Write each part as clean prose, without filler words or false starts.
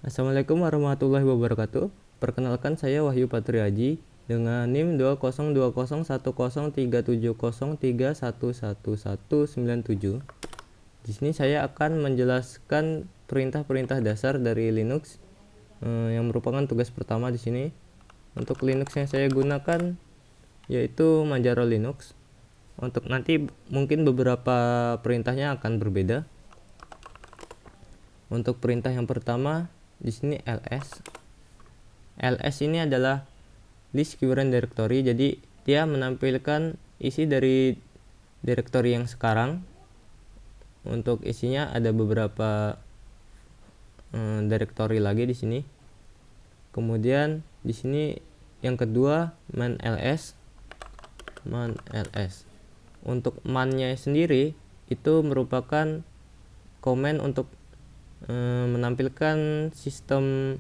Assalamualaikum warahmatullahi wabarakatuh. Perkenalkan, saya Wahyu Patriaji dengan NIM 2020103030311197. Di sini saya akan menjelaskan perintah-perintah dasar dari Linux yang merupakan tugas pertama di sini. Untuk Linux yang saya gunakan yaitu Manjaro Linux. Untuk nanti mungkin beberapa perintahnya akan berbeda. Untuk perintah yang pertama di sini ls. ls ini adalah list current directory, jadi dia menampilkan isi dari directory yang sekarang. Untuk isinya ada beberapa directory lagi di sini. Kemudian di sini yang kedua man ls. Untuk man-nya sendiri itu merupakan komen untuk menampilkan sistem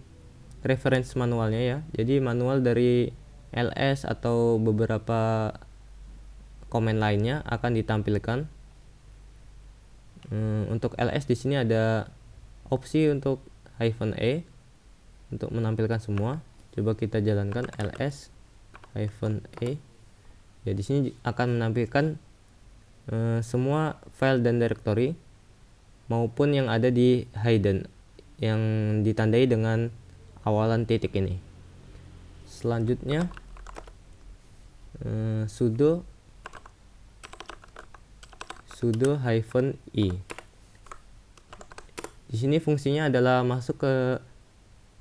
reference manualnya ya. Jadi manual dari ls atau beberapa komen lainnya akan ditampilkan. Untuk ls di sini ada opsi untuk -e untuk menampilkan semua. Coba kita jalankan ls -e. Ya, di sini akan menampilkan semua file dan directory maupun yang ada di hidden yang ditandai dengan awalan titik ini. Selanjutnya sudo -i. Di sini fungsinya adalah masuk ke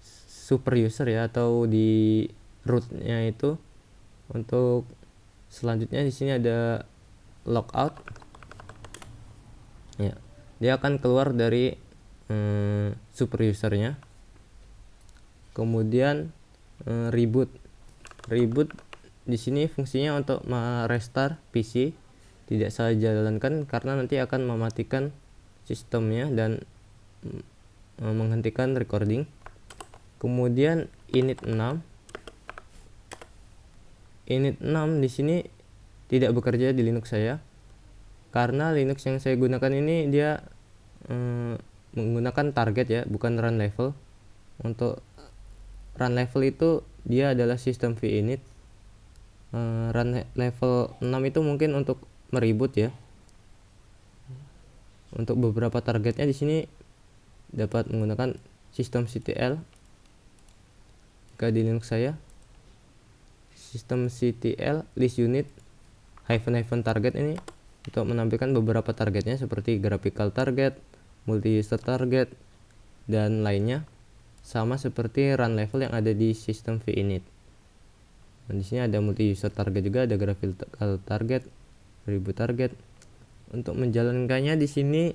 super user ya, atau di rootnya itu. Untuk selanjutnya di sini ada logout. Ya, dia akan keluar dari super usernya. Kemudian reboot di sini fungsinya untuk merestart PC. Tidak saya jalankan karena nanti akan mematikan sistemnya dan menghentikan recording. Kemudian init 6 di sini tidak bekerja di Linux saya, karena Linux yang saya gunakan ini dia menggunakan target ya, bukan run level. Untuk run level itu dia adalah sistem vinit. Run level 6 itu mungkin untuk meribut ya. Untuk beberapa targetnya di sini dapat menggunakan sistem ctl. Jika di Linux saya sistem ctl list unit -- target ini untuk menampilkan beberapa targetnya seperti graphical target, multi-user target, dan lainnya, sama seperti run level yang ada di sistem vinit. Nah, di sini ada multi-user target juga, ada graphical target, reboot target. Untuk menjalankannya di sini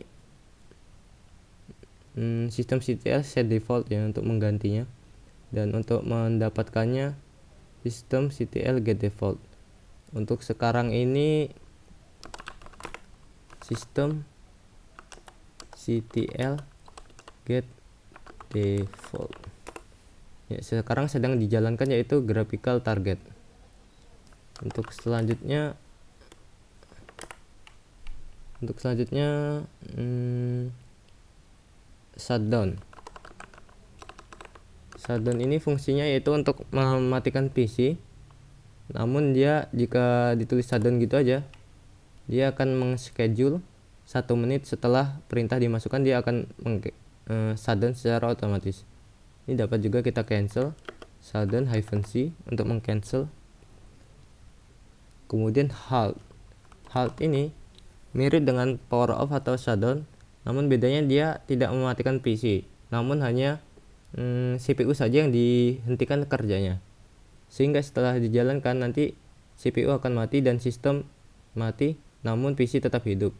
sistem ctl set default ya untuk menggantinya, dan untuk mendapatkannya sistem ctl get default. Untuk sekarang ini sistem ctl get default ya, sekarang sedang dijalankan, yaitu graphical target. Untuk selanjutnya shutdown ini fungsinya yaitu untuk mematikan PC. Namun dia jika ditulis shutdown gitu aja, dia akan meng-schedule 1 menit setelah perintah dimasukkan, dia akan shutdown secara otomatis. Ini dapat juga kita cancel, shutdown -c untuk meng-cancel. Kemudian halt ini mirip dengan power off atau shutdown, namun bedanya dia tidak mematikan PC, namun hanya CPU saja yang dihentikan kerjanya, sehingga setelah dijalankan nanti CPU akan mati dan sistem mati, namun PC tetap hidup.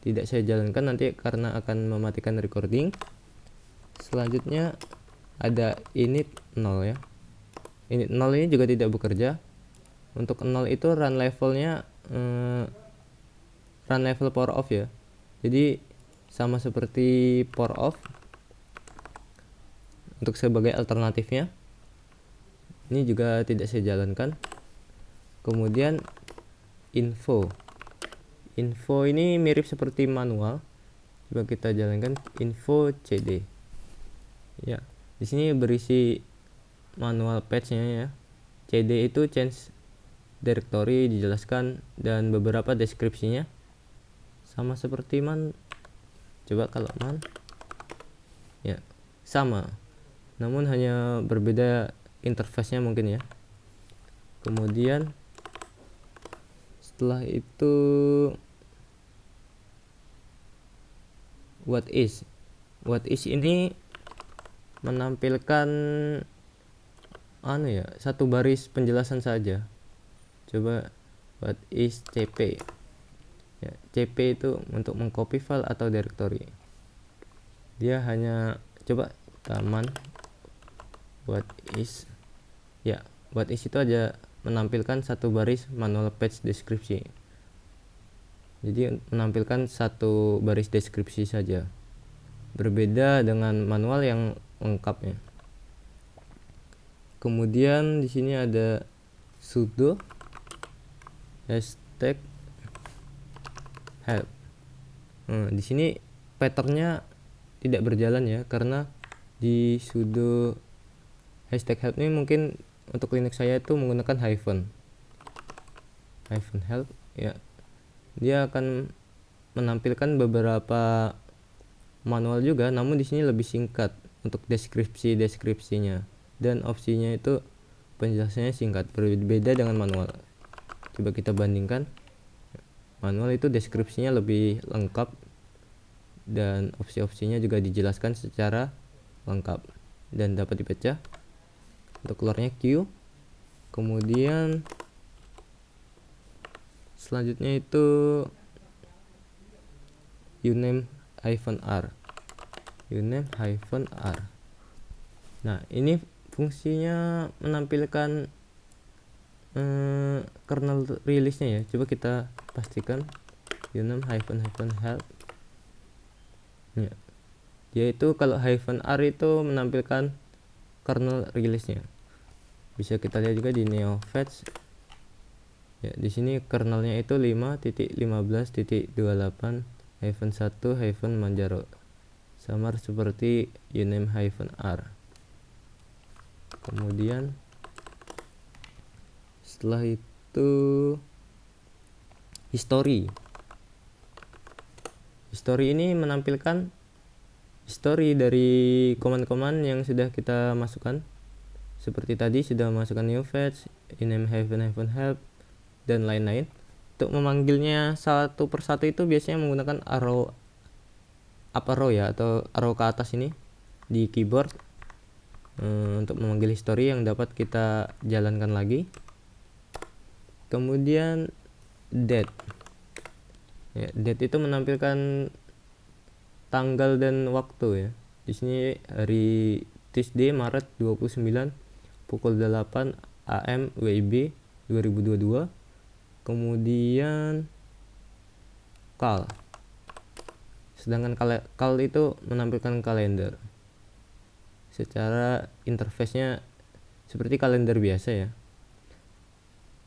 Tidak saya jalankan nanti karena akan mematikan recording. Selanjutnya ada init 0 ya. Init 0 ini juga tidak bekerja. Untuk 0 itu run levelnya run level power off ya. Jadi sama seperti power off. Untuk sebagai alternatifnya, ini juga tidak saya jalankan. Kemudian info ini mirip seperti manual. Coba kita jalankan info cd ya. Di sini berisi manual patch-nya ya. CD itu change directory dijelaskan dan beberapa deskripsinya sama seperti man. Coba kalau man ya sama, namun hanya berbeda interface-nya mungkin ya. Kemudian setelah itu what is ini menampilkan satu baris penjelasan saja. Coba what is cp ya, cp itu untuk mengcopy file atau directory. Dia hanya coba taman what is itu aja menampilkan satu baris manual patch deskripsi. Jadi menampilkan satu baris deskripsi saja, berbeda dengan manual yang lengkapnya. Kemudian di sini ada sudo hashtag help. Di sini patternnya tidak berjalan ya, karena di sudo hashtag help ini mungkin untuk Linux saya itu menggunakan hyphen help ya. Dia akan menampilkan beberapa manual juga, namun di sini lebih singkat untuk deskripsinya, dan opsinya itu penjelasannya singkat, berbeda dengan manual. Coba kita bandingkan. Manual itu deskripsinya lebih lengkap dan opsi-opsinya juga dijelaskan secara lengkap dan dapat dibaca. Untuk keluarnya Q. Kemudian selanjutnya itu uname-r. Nah, ini fungsinya menampilkan kernel rilisnya ya. Coba kita pastikan uname-help ya. Yaitu kalau -r itu menampilkan kernel rilisnya. Bisa kita lihat juga di neofetch ya. Di sini kernelnya itu 5.15.28-1-manjaro, samar seperti uname-r. Kemudian setelah itu history ini menampilkan history dari command-command yang sudah kita masukkan. Seperti tadi sudah masukkan new fetch, uname-help dan lain-lain. Untuk memanggilnya satu persatu itu biasanya menggunakan arrow up arrow ya, atau arrow ke atas ini di keyboard untuk memanggil history yang dapat kita jalankan lagi. Kemudian date ya, date itu menampilkan tanggal dan waktu ya. Di sini hari Tuesday Maret 29 pukul 8 AM WIB 2022. Kemudian cal. Sedangkan cal itu menampilkan kalender. Secara interface-nya seperti kalender biasa ya.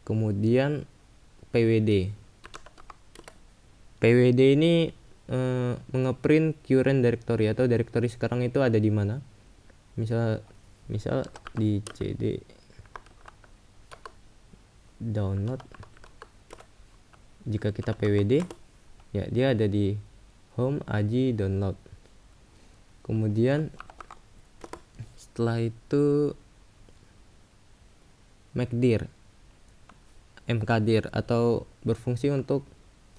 Kemudian PWD ini mengeprint current directory atau directory sekarang itu ada di mana. Misal di cd download, jika kita pwd ya, dia ada di home aji download. Kemudian setelah itu mkdir atau berfungsi untuk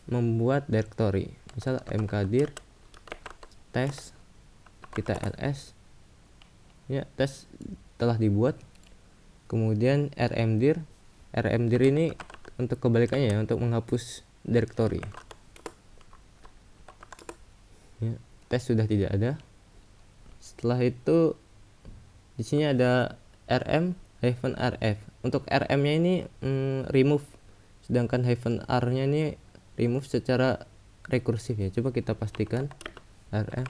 membuat directory. Misal mkdir tes, kita ls ya, tes telah dibuat. Kemudian rmdir ini untuk kebalikannya ya, untuk menghapus directory ya, tes sudah tidak ada. Setelah itu di sini ada rm-rf. Untuk rm-nya ini remove, sedangkan -r-nya ini remove secara rekursif ya. Coba kita pastikan rm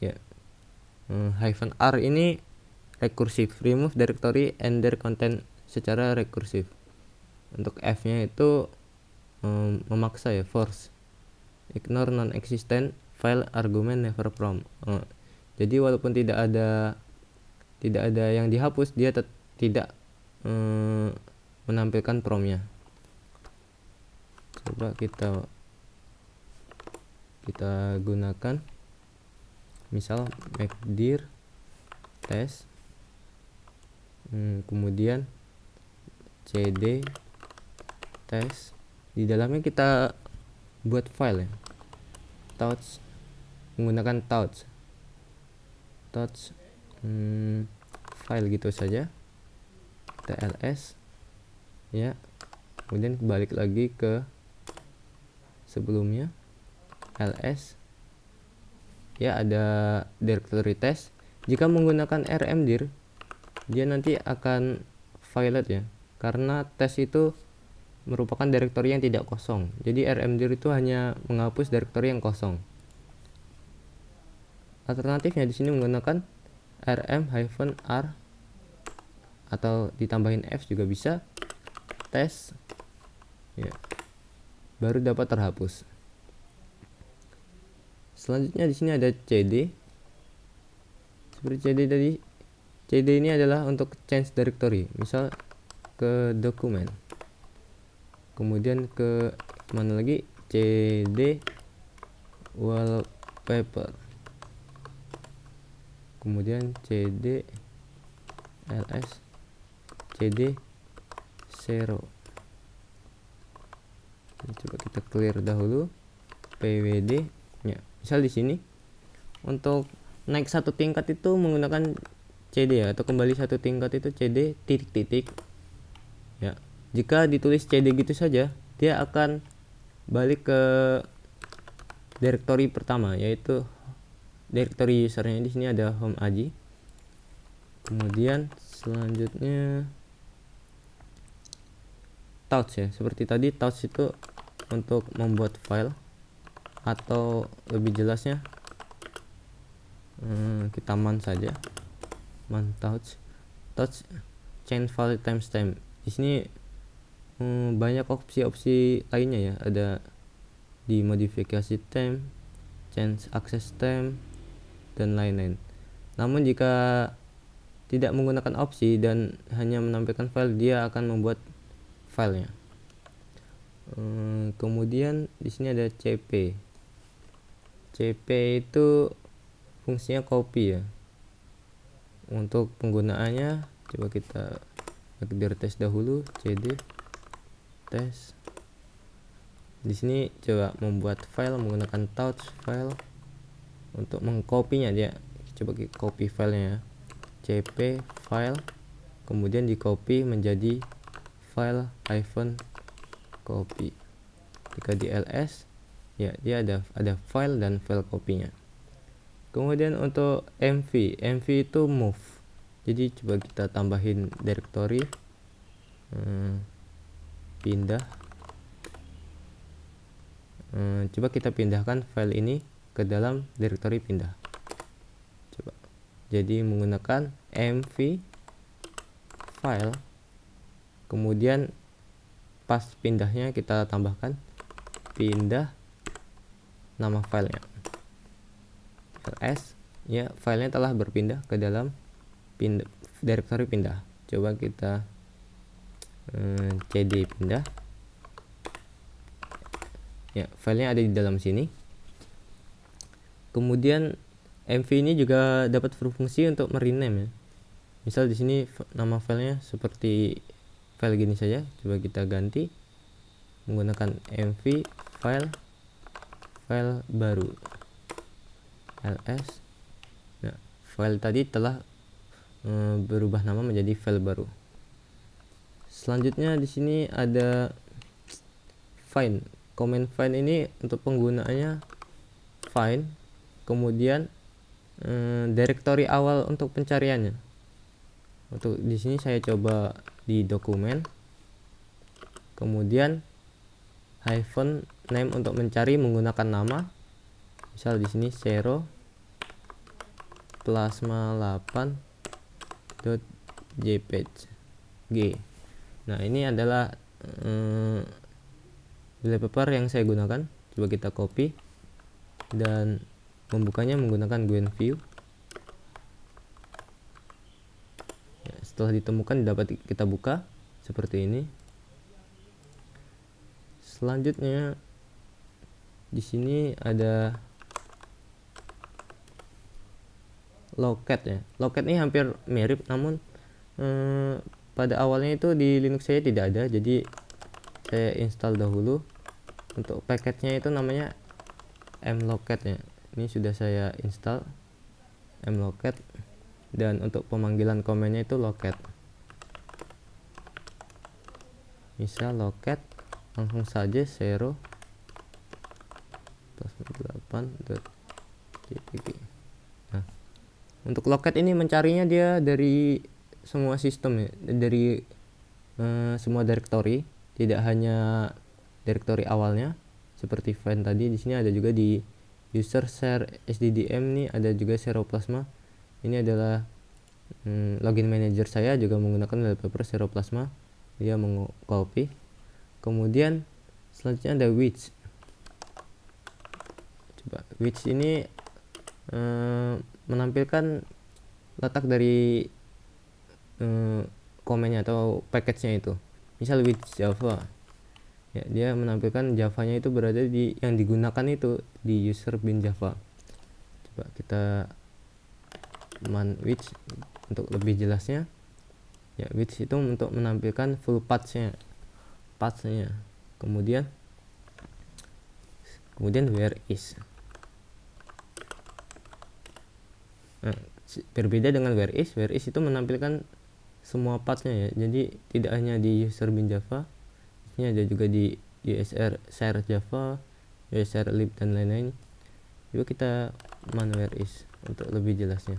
ya, -r ini rekursif, remove directory and their content secara rekursif. Untuk f-nya itu memaksa ya, force, ignore non-existent file argument never from. Jadi walaupun tidak ada yang dihapus, dia tidak menampilkan promnya. Coba kita gunakan, misal make_dir test, kemudian cd test. Di dalamnya kita buat file ya, touch, menggunakan touch file gitu saja, tls ya. Kemudian balik lagi ke sebelumnya, ls ya, ada directory test. Jika menggunakan rmdir, dia nanti akan violet ya, karena tes itu merupakan directory yang tidak kosong. Jadi rmdir itu hanya menghapus directory yang kosong. Alternatifnya di sini menggunakan rm-r atau ditambahin f juga bisa, tes ya, baru dapat terhapus. Selanjutnya di sini ada cd. Seperti cd tadi, cd ini adalah untuk change directory, misal ke dokumen, kemudian ke mana lagi, cd wallpaper, kemudian cd ls, cd zero. Coba kita clear dahulu pwd ya. Misal di sini untuk naik satu tingkat itu menggunakan cd ya, atau kembali satu tingkat itu cd titik-titik ya. Jika ditulis cd gitu saja, dia akan balik ke directory pertama, yaitu directory usernya. Di sini ada home aji. Kemudian selanjutnya touch ya, seperti tadi touch itu untuk membuat file, atau lebih jelasnya kita man saja, man touch change file timestamp. Di sini banyak opsi-opsi lainnya ya, ada di modifikasi time, change access time, dan lain-lain. Namun jika tidak menggunakan opsi dan hanya menampilkan file, dia akan membuat filenya. Kemudian di sini ada cp. cp itu fungsinya copy ya. Untuk penggunaannya coba kita make_dir test dahulu, cd test. Di sini coba membuat file menggunakan touch file. Untuk mengkopinya dia coba copy filenya, cp file, kemudian di copy menjadi file -copy. Jika di ls ya, dia ada file dan file copy-nya. Kemudian untuk mv itu move. Jadi coba kita tambahin directory, pindah, coba kita pindahkan file ini ke dalam directory pindah. Coba, jadi menggunakan mv file, kemudian pas pindahnya kita tambahkan pindah nama filenya, ls ya, filenya telah berpindah ke dalam directory pindah. Coba kita cd pindah ya, filenya ada di dalam sini. Kemudian mv ini juga dapat berfungsi untuk merename ya. Misal di sini nama filenya seperti file gini saja, coba kita ganti menggunakan mv file baru, ls. Nah, file tadi telah berubah nama menjadi file baru. Selanjutnya di sini ada find. Command find ini untuk penggunaannya find, kemudian directory awal untuk pencariannya. Untuk di sini saya coba di dokumen, kemudian -name untuk mencari menggunakan nama. Misal di sini zero plasma8.jpg. Nah, ini adalah wallpaper yang saya gunakan. Coba kita copy dan membukanya menggunakan GUI view. setelah ditemukan dapat kita buka seperti ini. Selanjutnya di sini ada Locket ya. Locket ini hampir mirip, namun pada awalnya itu di Linux saya tidak ada, jadi saya install dahulu. Untuk paketnya itu namanya mlocket ya. Ini sudah saya install mlocket, dan untuk pemanggilan komennya itu locket. Misal locket, langsung saja 0.8.jpg. Nah, untuk locket ini mencarinya dia dari semua sistem ya, dari semua directory, tidak hanya directory awalnya seperti find tadi. Di sini ada juga di user share sddm nih, ada juga Seroplasma. Ini adalah login manager saya juga menggunakan wallpaper Seroplasma. Dia mengcopy. Kemudian selanjutnya ada widget. Coba widget ini menampilkan letak dari komennya atau package-nya itu. Misal widget Java ya, dia menampilkan Java-nya itu berada di yang digunakan itu di user bin Java. Coba kita man widget untuk lebih jelasnya ya. Widget itu untuk menampilkan full path-nya. Kemudian where is. Nah, berbeda dengan where is itu menampilkan semua pathnya ya, jadi tidak hanya di user bin Java, ini ada juga di USR share Java, USR lib dan lain-lain. Yuk kita man where is untuk lebih jelasnya.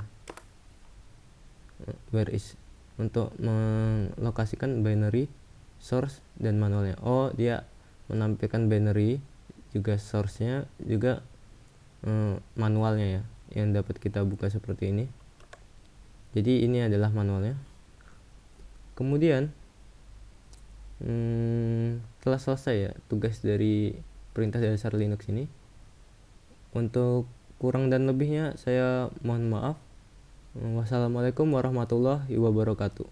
Where is untuk melokasikan binary, source dan manualnya. Oh, dia menampilkan binary juga, source-nya juga manualnya ya, yang dapat kita buka seperti ini. Jadi ini adalah manualnya. Kemudian telah selesai ya tugas dari perintah dasar Linux ini. Untuk kurang dan lebihnya saya mohon maaf. Wassalamualaikum warahmatullahi wabarakatuh.